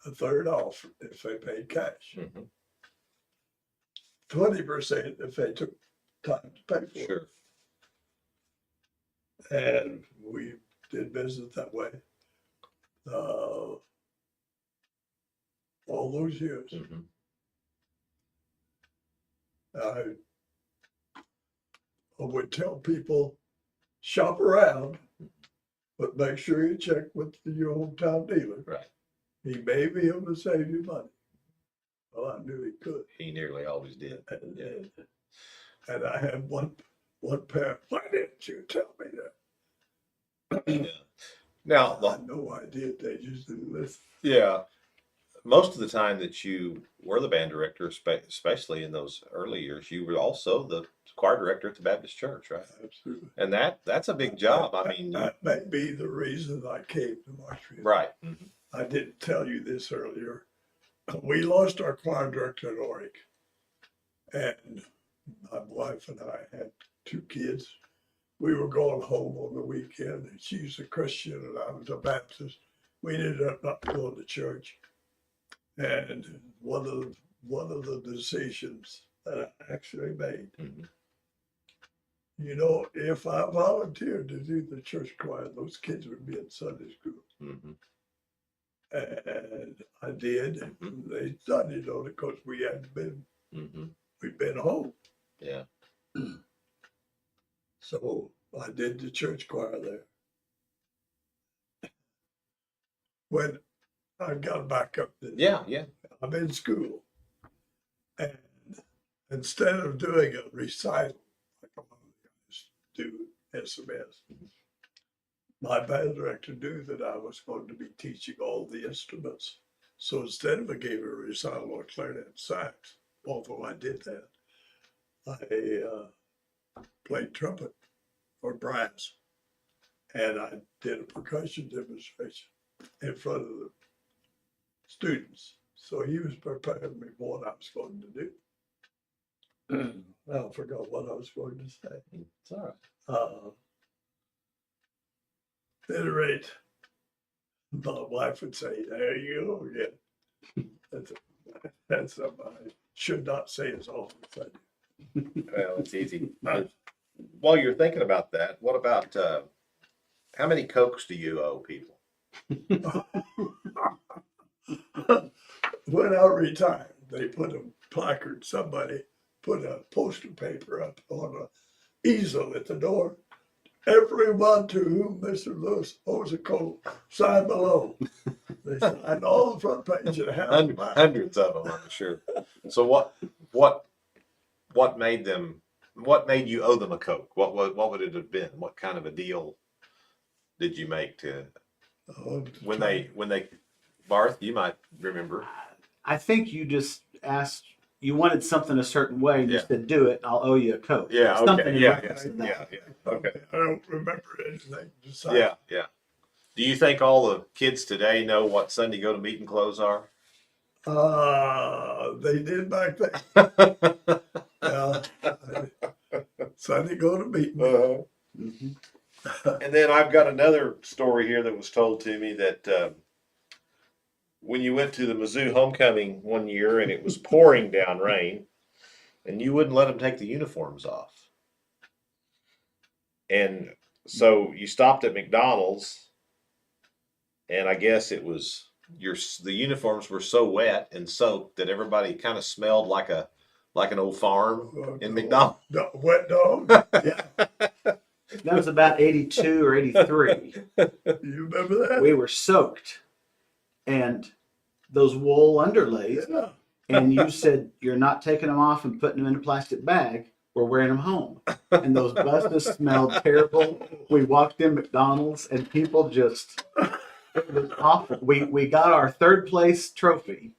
a third off if they paid cash, 20% if they took time to pay for it. Sure. And we did business that way all those years. I would tell people, shop around, but make sure you check with your hometown dealer. Right. He may be able to save you money. Well, I knew he could. He nearly always did. And I had one parent, why didn't you tell me that? Now, I had no idea they just didn't listen. yeah, most of the time that you were the band director, especially in those early years, you were also the choir director at the Baptist church, right? Absolutely. And that's a big job. I mean, That may be the reason I came to Marshfield. right. I didn't tell you this earlier. We lost our choir director at Oric, and my wife and I had 2 kids. We were going home on the weekend, and she's a Christian and I was a Baptist. We ended up not going to church. And one of the decisions that I actually made, you know, if I volunteered to do the church choir, those kids would be in Sunday school. And I did. And they studied on it because we hadn't been, we'd been home. Yeah. So I did the church choir there. When I got back up there, Yeah. I'm in school. And instead of doing a recital, like a lot of guys do SMS, my band director knew that I was going to be teaching all the instruments. So instead of I gave a recital on clarinet and sax, although I did that, I played trumpet or brass. And I did a percussion demonstration in front of the students. So he was preparing me for what I was going to do. I forgot what I was going to say. It's all right. At any rate, my wife would say, "There you go again." That's something I should not say as often as I do. Well, it's easy. While you're thinking about that, what about how many Cokes do you owe people? When I retired, they put a placard, somebody put a poster paper up on an easel at the door. Everyone to whom Mr. Lewis owes a coat, sign below. They signed all the front page of the house. Hundreds of them, I'm sure. So what made you owe them a Coke? What would it have been? What kind of a deal did you make to when they Barth, you might remember. I think you just asked, you wanted something a certain way, and you Yeah. said, "Do it, and I'll owe you a Coke." Yeah, okay. Something in Yeah, reference to that. yeah. Okay. I don't remember anything besides. Yeah. Do you think all the kids today know what Sunday go to meeting clothes are? They did back then. Sunday go to meeting. And then I've got another story here that was told to me that when you went to the Mizzou homecoming one year and it was pouring down rain, and you wouldn't let them take the uniforms off. And so you stopped at McDonald's, and I guess it was the uniforms were so wet and soaked that everybody kind of smelled like an old farm in McDonald's. Wet dog. Yeah. That was about 82 or 83. You remember that? We were soaked, and those wool underlays, Yeah. and you said you're not taking them off and putting them in a plastic bag. We're wearing them home, and those buses smelled terrible. We walked in McDonald's, and people just, it was awful. We got our 3rd place trophy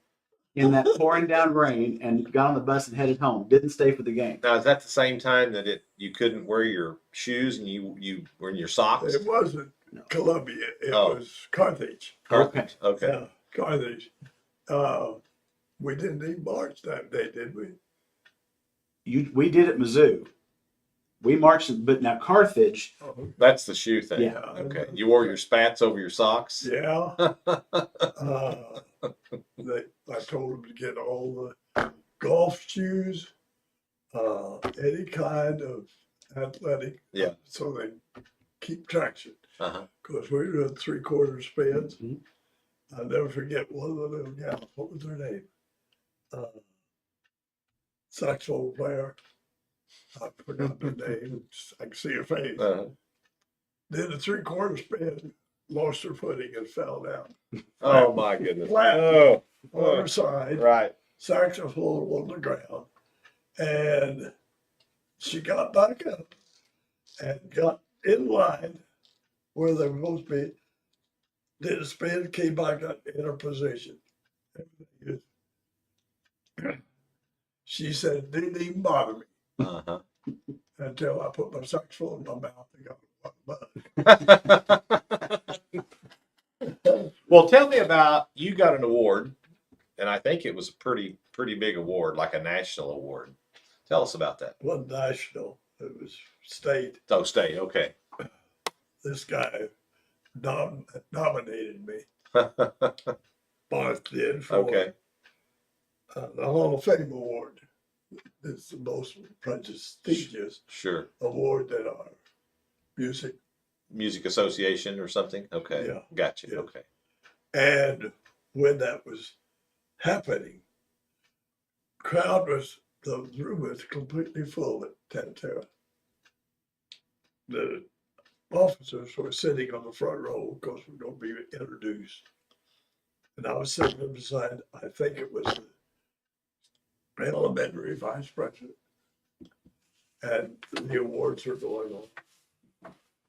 in that pouring down rain, and got on the bus and headed home. Didn't stay for the game. Now, is that the same time that you couldn't wear your shoes and you were in your socks? It wasn't Columbia. It was Carthage. Okay. Yeah, Carthage. We didn't even march that day, did we? We did at Mizzou. We marched, but now Carthage. That's the shoe thing. Yeah. Okay. You wore your spats over your socks? Yeah. I told them to get all the golf shoes, any kind of athletic, so they keep traction. Because we were doing 3/4 spins. I'll never forget one of the little gals. What was her name? Saxophone player. I forgot her name. I can see her face. Did a 3/4 spin, lost her footing and fell down. Oh my goodness. Flat Oh, on her side. right. Saxophone on the ground. And she got back up and got in line where they were supposed to be. Did a spin, came back up in her position. everything is. She said it didn't even bother me Uh-huh. until I put my saxophone in my mouth and got one bud. Well, tell me about, you got an award, and I think it was a pretty big award, like a national award. Tell us about that. It wasn't national, it was state. Oh, state, okay. This guy nominated me. Barth did for Okay. The Hall of Fame award. It's the most prestigious Sure. award that our music. Association or something? Okay. Yeah. Gotcha. Yeah. Okay. And when that was happening, the room was completely full at Tantera. The officers were sitting on the front row because we're going to be introduced. And I was sitting beside, I think it was the elementary vice president. And the awards were going on.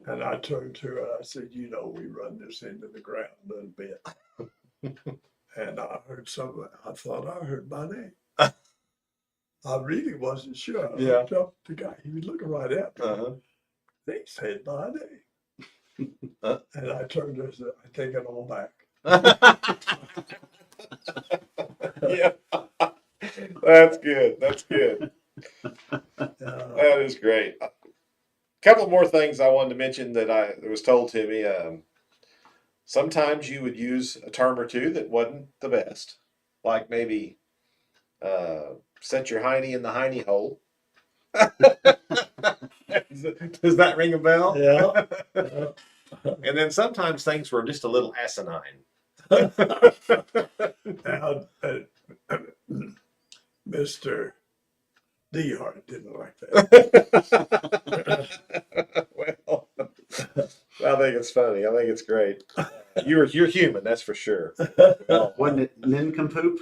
And I turned to her, I said, you know, we run this into the ground a little bit. And I heard something, I thought I heard my name. I really wasn't sure. I Yeah. looked up the guy, he was looking right at me. Uh-huh. They said my name. Huh? And I turned to her and said, I take it all back. Yeah. That's good. That's good. That is great. A couple more things I wanted to mention that was told to me. Sometimes you would use a term or two that wasn't the best, like maybe set your hiney in the hiney hole. Does that ring a bell? Yeah. And then sometimes things were just a little asinine. Now, Mr. D. Hart didn't like that. Well, I think it's funny. I think it's great. You're human, that's for sure. Wasn't it nincompoop?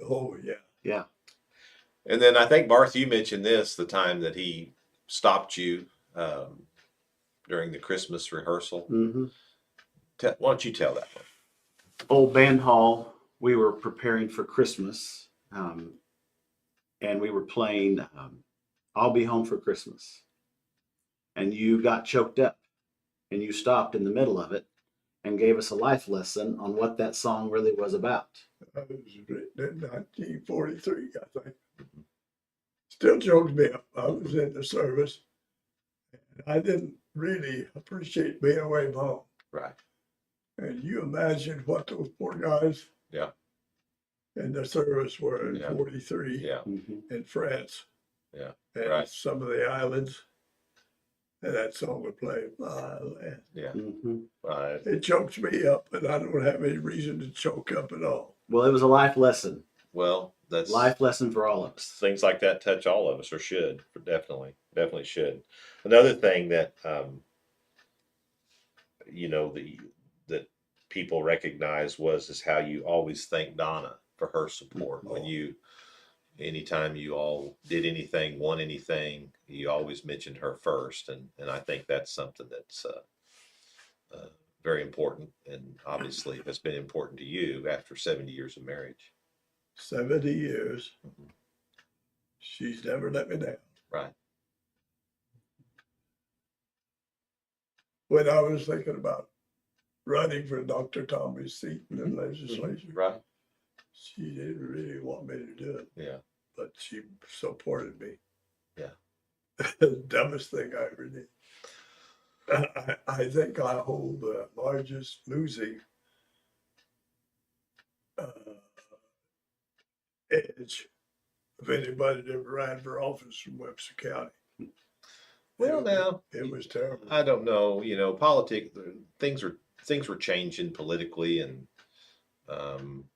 Oh, yeah. Yeah. And then I think, Barth, you mentioned this, the time that he stopped you during the Christmas rehearsal. Mm-hmm. Why don't you tell that one? Old band hall, we were preparing for Christmas, and we were playing I'll Be Home for Christmas. And you got choked up, and you stopped in the middle of it and gave us a life lesson on what that song really was about. That was written in 1943, I think. Still chokes me up. I was in the service. I didn't really appreciate being away from home. Right. And you imagine what those poor guys Yeah. in the service were in Yeah. 43 Yeah. Mm-hmm. in France. Yeah. And Right. some of the islands. And that song would play, My Land. Yeah. Mm-hmm. Right. It chokes me up, and I don't have any reason to choke up at all. Well, it was a life lesson. Well, that's Life lesson for all of us. things like that touch all of us, or should, definitely should. Another thing that that people recognize is how you always thank Donna for her support. When anytime you all did anything, won anything, you always mentioned her first, and I think that's something that's very important, and obviously has been important to you after 70 years of marriage. 70 years. Mhm. She's never let me down. Right. When I was thinking about running for Dr. Tommy's seat in the legislature, Right. she didn't really want me to do it, Yeah. but she supported me. Yeah. The dumbest thing I ever did. I think I hold the largest losing edge of anybody that ever ran for office from Webster County. Well, now It was terrible. I don't know. Politics. Things were changing politically, and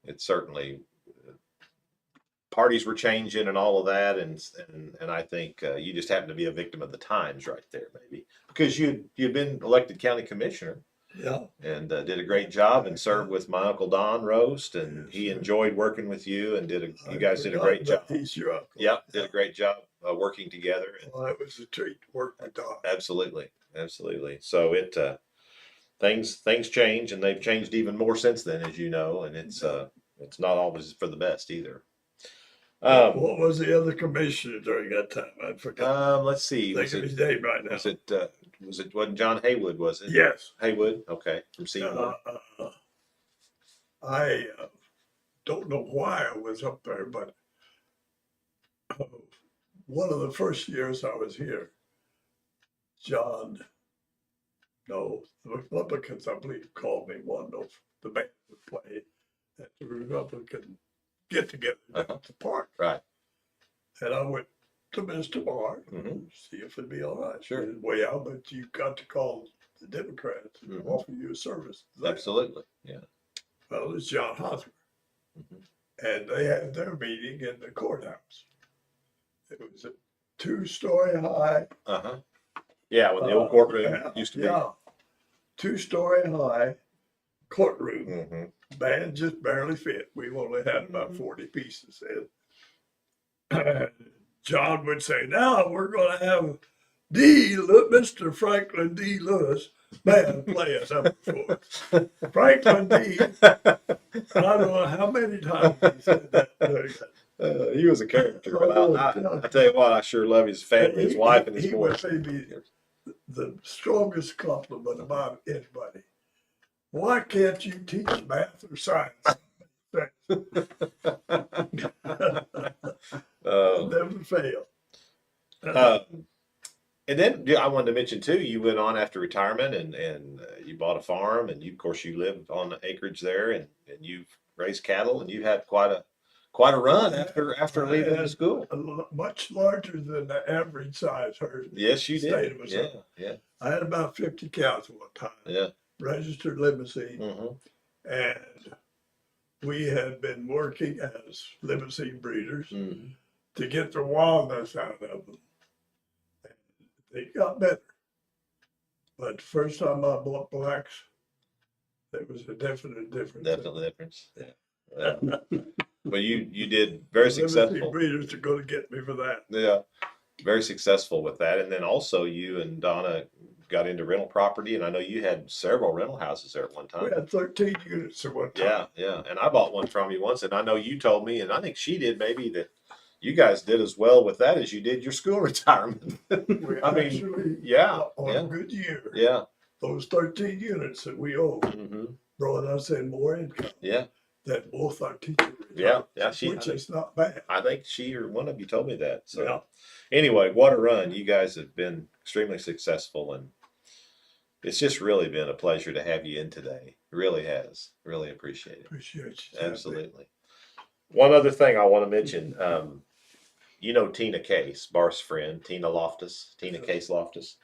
it's certainly parties were changing and all of that, and I think you just happened to be a victim of the times right there, maybe because you'd been elected county commissioner. Yeah. And did a great job and served with my Uncle Don Roast, and Yes, he sir. enjoyed working with you, and you I guys did a forgot great job. that He's your uncle. Yep, did a great job working together. Well, it was a treat to work with Don. Absolutely. So things change, and they've changed even more since then, as you know, and it's not always for the best either. What was the other commissioner during that time? I forgot. Let's see. Think of his name right now. Wasn't John Haywood, was it? Yes. Haywood, okay, from Seymour. I don't know why I was up there, but one of the first years I was here, the Republicans, I believe, called me one of the band would play at the Republican get together at the park. Right. And I went to Mr. Barr, Mhm. see if it'd be all right. Sure. Well, but you got to call the Democrats and offer you a service. Absolutely. Yeah. Well, it's John Hosmer. Mhm. And they had their meeting in the courthouse. It was a 2-story high. Yeah, when the old courtroom used to be. Yeah, 2-story high courtroom. Mm-hmm. Band just barely fit. We only had about 40 pieces. And John would say, now we're going to have Mr. Franklin Dee Lewis band play us up for us. Franklin D. I don't know how many times he said that. He was a character, but I tell you what, I sure love his family, his wife, and his he boys. would maybe the strongest compliment about anybody. Why can't you teach math or science? Never fail. And then I wanted to mention too, you went on after retirement and you bought a farm, and of course you lived on the acreage there, and you've raised cattle, and you had quite a run after leaving the school. Much larger than the average size herd. Yes, you did. Yeah. I had about 50 cows at one time. Yeah. Registered limousine. Mm-hmm. And we had been working as limousine breeders to get the wildness out of them. And they got better. But the first time I bought blacks, there was a definite difference. Definitely difference. Yeah. Well, you did very successful. Limousine breeders are going to get me for that. Yeah. Very successful with that. And then also you and Donna got into rental property, and I know you had several rental houses there at one time. We had 13 units at one time. Yeah. And I bought one from you once, and I know you told me, and I think she did maybe, that you guys did as well with that as you did your school retirement. We actually, on a good year, those 13 units that we owned brought us in more income than both our teachers. Which is not bad. I think she or one of you told me that. So anyway, what a run. You guys have been extremely successful, and it's just really been a pleasure to have you in today. It really has. Really appreciate it. Appreciate you. Absolutely. One other thing I want to mention, you know Tina Case, Bar's friend, Tina Case Loftus.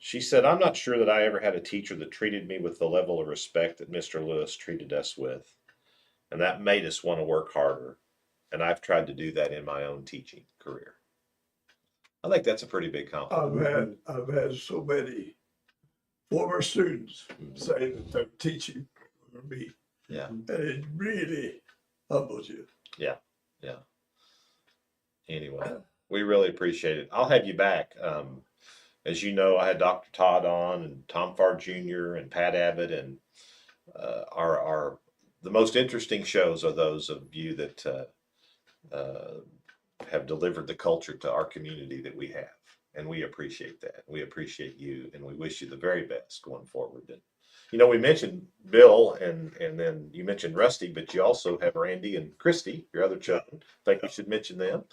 She said, I'm not sure that I ever had a teacher that treated me with the level of respect that Mr. Lewis treated us with. And that made us want to work harder. And I've tried to do that in my own teaching career. I think that's a pretty big compliment. I've had so many former students say that they're teaching for me. Yeah. And it really humbles you. Yeah. Anyway, we really appreciate it. I'll have you back. As you know, I had Dr. Todd on, and Tom Farr Jr. and Pat Abbott, and the most interesting shows are those of you that have delivered the culture to our community that we have. And we appreciate that. We appreciate you, and we wish you the very best going forward. And, you know, we mentioned Bill, and then you mentioned Rusty, but you also have Randy and Christy, your other children. I think you should mention them.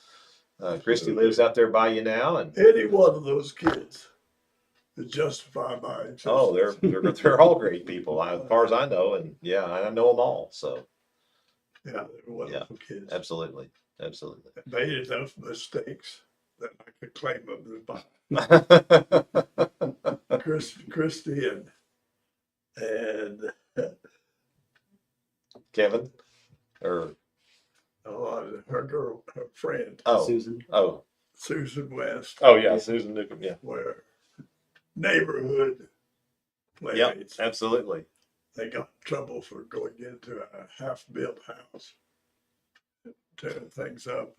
Christy lives out there by you now, and any one of those kids that justify my existence. Oh, they're all great people, as far as I know, and I know them all. So they're wonderful kids. Absolutely. Made enough mistakes that I could claim them as mine. Christy and Kevin, or her friend. Susan. Susan West. Oh yeah, Susan Newcomb. Yeah. Where neighborhood playmates. Yep, absolutely. They got in trouble for going into a half-built house, tearing things up.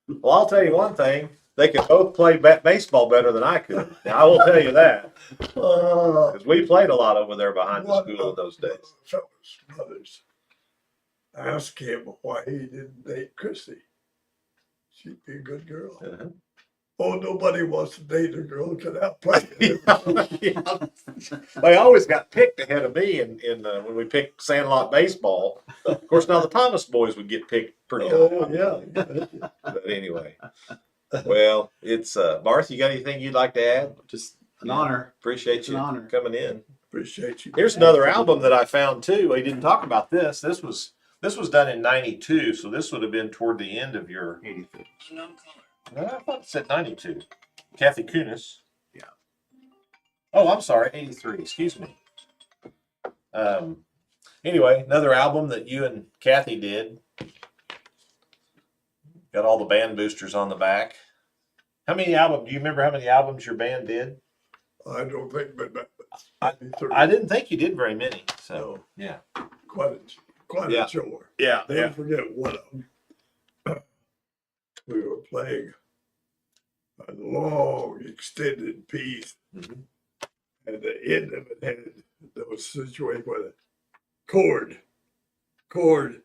Well, I'll tell you one thing. They could both play baseball better than I could. Now, I will tell you that. Because we played a lot over there behind the school in those days. Fellas, brothers, asked him why he didn't date Christy. She'd be a good girl. Uh-huh. Oh, nobody wants to date a girl without playing. Yeah. They always got picked ahead of me in when we picked Sandlot baseball. Of course, now the Thomas boys would get picked pretty high. Oh, yeah. But anyway, well, it's Barth. You got anything you'd like to add? Just an honor. Appreciate It's an you honor. coming in. Appreciate you. Here's another album that I found too. We didn't talk about this. This was done in '92, so this would have been toward the end of your 86. I thought it said 92. Kathy Kunis. Yeah. Oh, I'm sorry, 83. Excuse me. Anyway, another album that you and Kathy did. Got all the band boosters on the back. How many albums? Do you remember how many albums your band did? I don't think, but I didn't think you did very many. So No. yeah, quite Yeah. a chore. yeah, Don't forget one of them. We were playing a long, extended piece, Mhm. and the end of it had those situated with a chord, chord,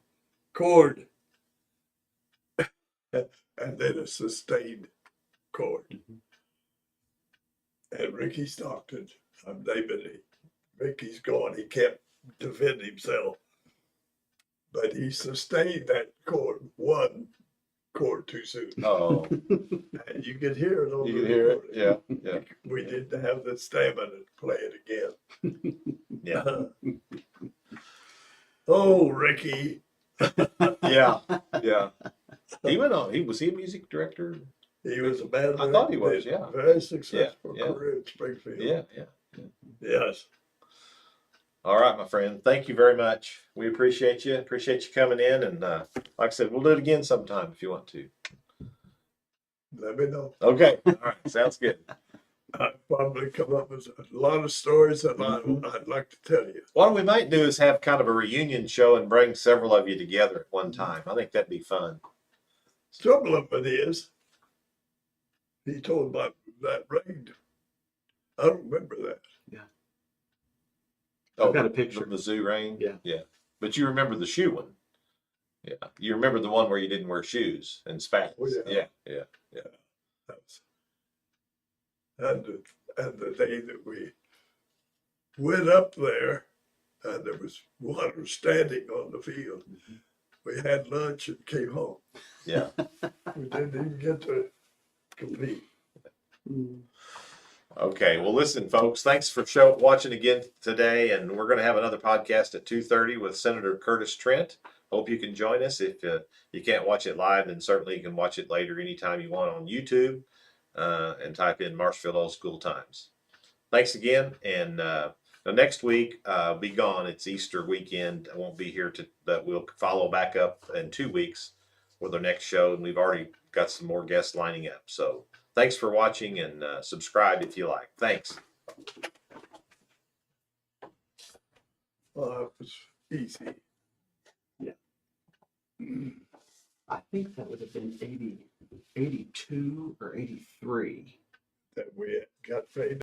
chord, and then a sustained chord. Mhm. And Ricky Stockton, I'm David. Ricky's gone. He can't defend himself, but he sustained that chord one chord too soon. Oh, And you could hear it on you the can hear it. recording. Yeah, yeah, We didn't have the stamina to play it again. yeah, Oh, Ricky. yeah, yeah. He went on. Was he a music director? He was a bad I thought he was, yeah. Very successful Yeah, yeah. career in Springfield. Yeah, yeah. Yes. All right, my friend. Thank you very much. We appreciate you. Appreciate you coming in. And like I said, we'll do it again sometime if you want to. Let me know. Okay. All right. Sounds good. I'd probably come up with a lot of stories that Mhm. I'd like to tell you. What we might do is have kind of a reunion show and bring several of you together at one time. I think that'd be fun. Trouble of it is, he told about that rain. I don't remember that. Oh, I've got a picture. The Mizzou rain? Yeah. Yeah. But you remember the shoe one. Yeah. You remember the one where you didn't wear shoes and spats. Oh, yeah. Yeah. Yeah. That's, and the day that we went up there, and there was water standing on the field. Mhm. We had lunch and came home. Yeah. We didn't even get to compete. Mm. Okay, well, listen, folks. Thanks for watching again today, and we're going to have another podcast at 2:30 with Senator Curtis Trent. Hope you can join us. If you can't watch it live, then certainly you can watch it later anytime you want on YouTube, and type in Marshfield Old School Times. Thanks again, and next week I'll be gone. It's Easter weekend. I won't be here but we'll follow back up in 2 weeks with our next show, and we've already got some more guests lining up. So. Thanks for watching, and subscribe if you like. Thanks. It was easy. Yeah. Mm. I think that would have been 82 or 83. That we got paid.